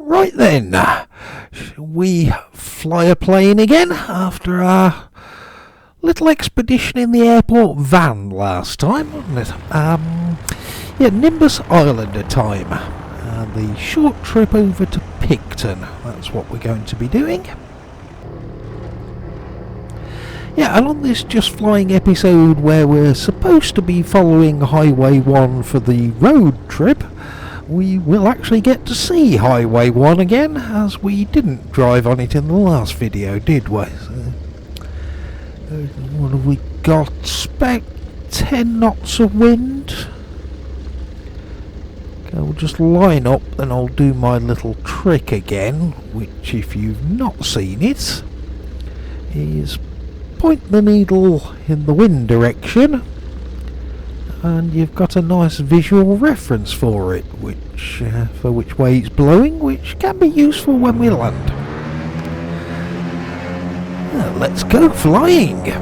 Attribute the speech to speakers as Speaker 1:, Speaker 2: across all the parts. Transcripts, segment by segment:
Speaker 1: Right then, shall we fly a plane again after our little expedition in the airport van last time, wasn't it? Yeah, Nimbus Islander time. The short trip over to Picton, that's what we're going to be doing. Yeah, and on this Just Flying episode where we're supposed to be following Highway 1 for the road trip, we will actually get to see Highway 1 again, as we didn't drive on it in the last video, did we? What have we got? Spec 10 knots of wind. Okay, we'll just line up and I'll do my little trick again, which if you've not seen it, is point the needle in the wind direction and you've got a nice visual reference for it, for which way it's blowing, which can be useful when we land. Let's go flying!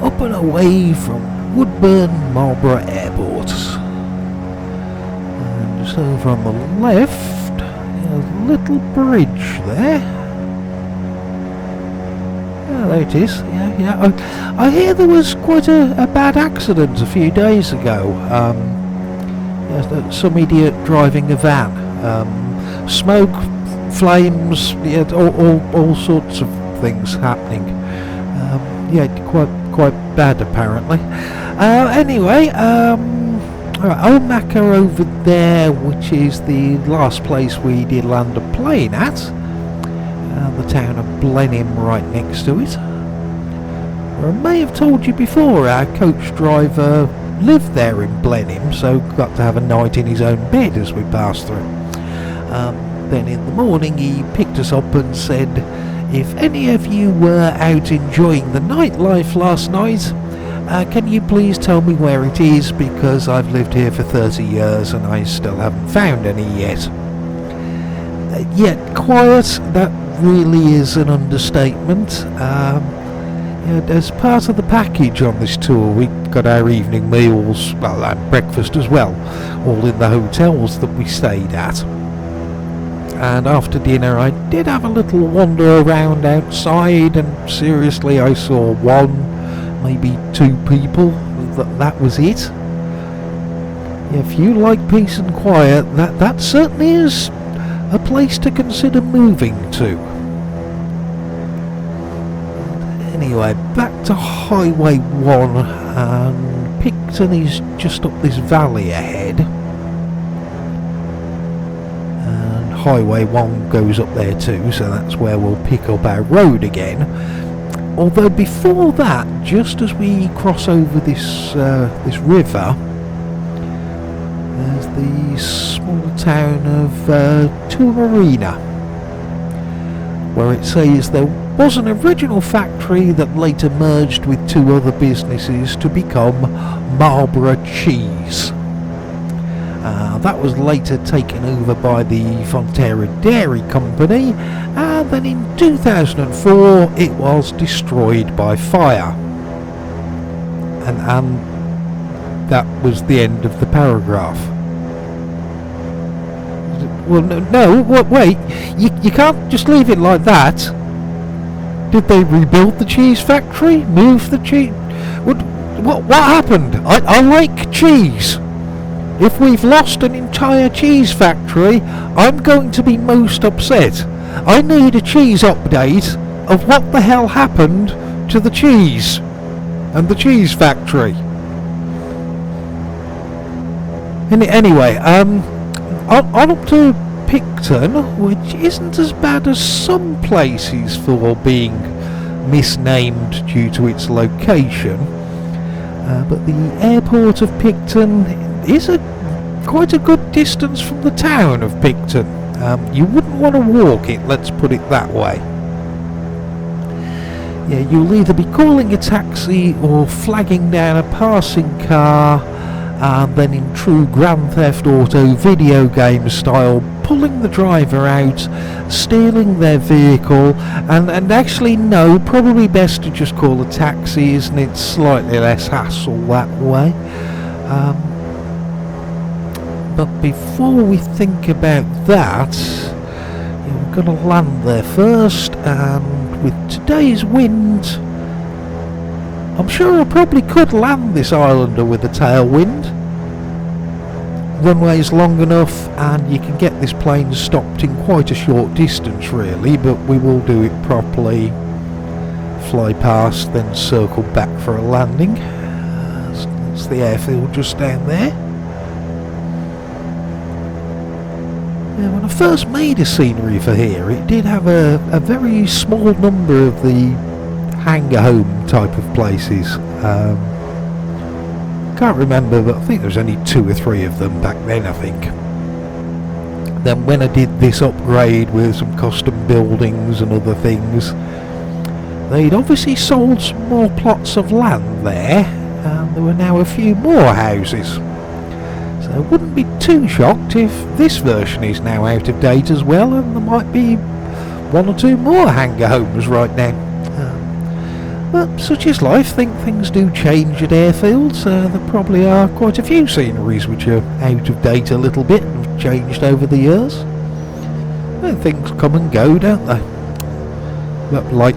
Speaker 1: Up and away from Woodburn Marlborough Airport. And just over on the left, a little bridge there. Yeah, there it is. Yeah. I hear there was quite a bad accident a few days ago. Some idiot driving a van. Smoke, flames, yeah, all sorts of things happening. Yeah, quite bad apparently. Anyway, Omaka over there, which is the last place we did land a plane at. The town of Blenheim right next to it. I may have told you before, our coach driver lived there in Blenheim, so got to have a night in his own bed as we passed through. Then in the morning he picked us up and said, if any of you were out enjoying the nightlife last night, can you please tell me where it is, because I've lived here for 30 years and I still haven't found any yet. Yet quiet, that really is an understatement. As part of the package on this tour, we got our evening meals, well, and breakfast as well, all in the hotels that we stayed at. And after dinner I did have a little wander around outside, and seriously I saw one, maybe two people, that was it. If you like peace and quiet, that certainly is a place to consider moving to. Anyway, back to Highway 1, and Picton is just up this valley ahead. Highway 1 goes up there too, so that's where we'll pick up our road again. Although before that, just as we cross over this river, there's the small town of Tuamarina, where it says there was an original factory that later merged with two other businesses to become Marlborough Cheese. That was later taken over by the Fonterra Dairy Company, and then in 2004 it was destroyed by fire. And that was the end of the paragraph. Well, no, wait, you can't just leave it like that. Did they rebuild the cheese factory? Move the cheese? What happened? I like cheese. If we've lost an entire cheese factory, I'm going to be most upset. I need a cheese update of what the hell happened to the cheese and the cheese factory. Anyway, on up to Picton, which isn't as bad as some places for being misnamed due to its location. But the airport of Picton is quite a good distance from the town of Picton. You wouldn't want to walk it, let's put it that way. Yeah, you'll either be calling a taxi or flagging down a passing car and then in true Grand Theft Auto video game style, pulling the driver out, stealing their vehicle, and actually no, probably best to just call a taxi, isn't it? Slightly less hassle that way. But before we think about that, we're going to land there first, and with today's wind, I'm sure I probably could land this Islander with a tailwind. Runway's long enough and you can get this plane stopped in quite a short distance really, but we will do it properly. Fly past, then circle back for a landing. That's the airfield just down there. Now, when I first made a scenery for here, it did have a very small number of the hangar home type of places. Can't remember, but I think there was only 2 or 3 of them back then, I think. Then when I did this upgrade with some custom buildings and other things, they'd obviously sold some more plots of land there, and there were now a few more houses. So I wouldn't be too shocked if this version is now out of date as well, and there might be 1 or 2 more hangar homes right now. But such is life. Things do change at airfields. There probably are quite a few sceneries which are out of date a little bit and have changed over the years. And things come and go, don't they? But like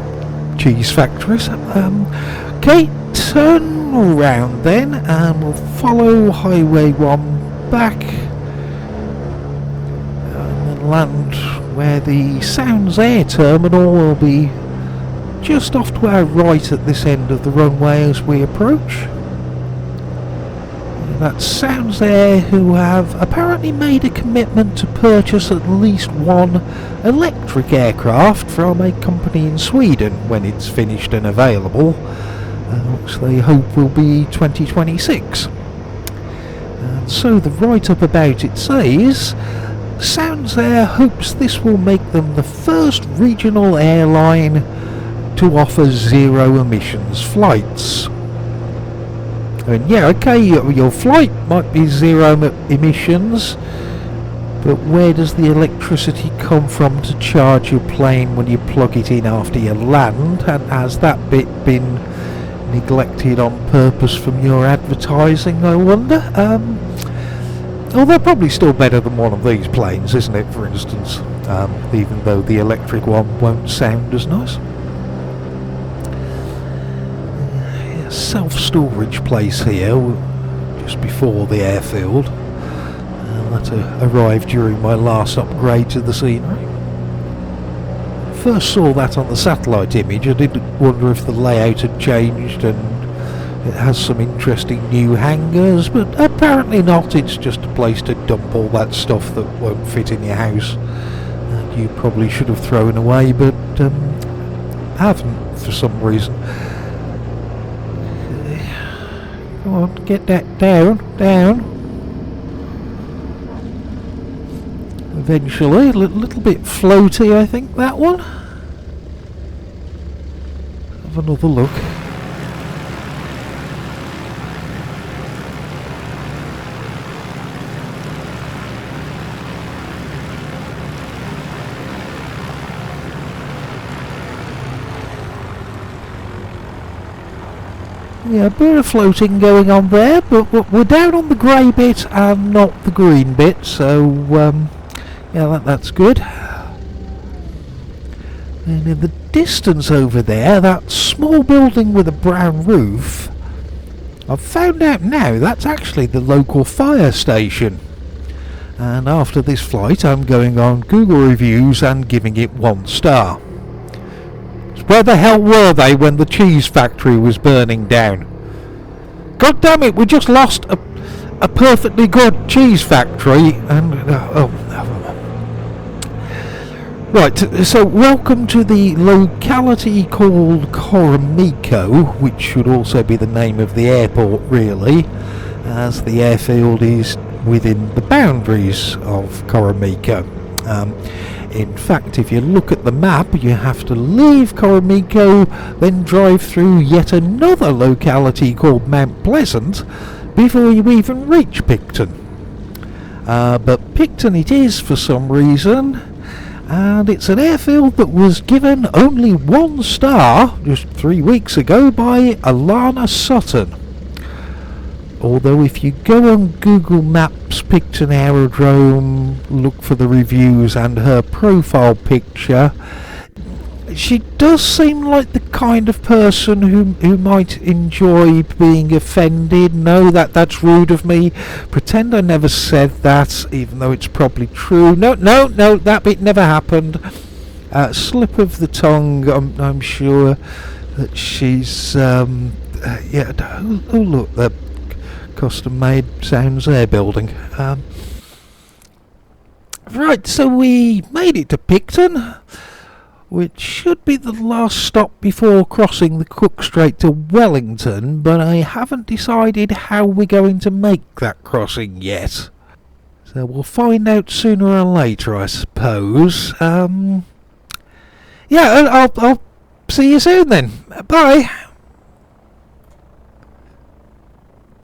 Speaker 1: cheese factories. Okay, turn around then and we'll follow Highway 1 back and then land where the Sounds Air terminal will be just off to our right at this end of the runway as we approach. That Sounds Air, who have apparently made a commitment to purchase at least 1 electric aircraft from a company in Sweden when it's finished and available, which they hope will be 2026. And so the write-up about it says, Sounds Air hopes this will make them the first regional airline to offer zero emissions flights. And yeah, okay, your flight might be zero emissions, but where does the electricity come from to charge your plane when you plug it in after you land? And has that bit been neglected on purpose from your advertising, I wonder? Oh, they're probably still better than one of these planes, isn't it, for instance, even though the electric one won't sound as nice. Self-storage place here just before the airfield, and that arrived during my last upgrade to the scenery. First saw that on the satellite image. I did wonder if the layout had changed and it has some interesting new hangars, but apparently not. It's just a place to dump all that stuff that won't fit in your house and you probably should have thrown away, but haven't for some reason. Come on, get that down. Eventually, a little bit floaty, I think, that one. Have another look. Yeah, a bit of floating going on there, but we're down on the grey bit and not the green bit, so yeah, that's good. And in the distance over there, that small building with a brown roof, I've found out now that's actually the local fire station. And after this flight, I'm going on Google reviews and giving it 1 star. Where the hell were they when the cheese factory was burning down? God damn it, we just lost a perfectly good cheese factory and... Right, so welcome to the locality called Koromiko, which should also be the name of the airport really, as the airfield is within the boundaries of Koromiko. In fact, if you look at the map, you have to leave Koromiko, then drive through yet another locality called Mount Pleasant, before you even reach Picton. But Picton it is for some reason, and it's an airfield that was given only 1 star just 3 weeks ago by Alana Sutton. Although if you go on Google Maps Picton Aerodrome, look for the reviews and her profile picture, she does seem like the kind of person who might enjoy being offended. No, that's rude of me. Pretend I never said that, even though it's probably true. No, that bit never happened. Slip of the tongue, I'm sure that she's... yeah, oh look, the custom-made Sounds Air building. Right, so we made it to Picton, which should be the last stop before crossing the Cook Strait to Wellington, but I haven't decided how we're going to make that crossing yet. So we'll find out sooner or later, I suppose. Yeah, I'll see you soon then. Bye!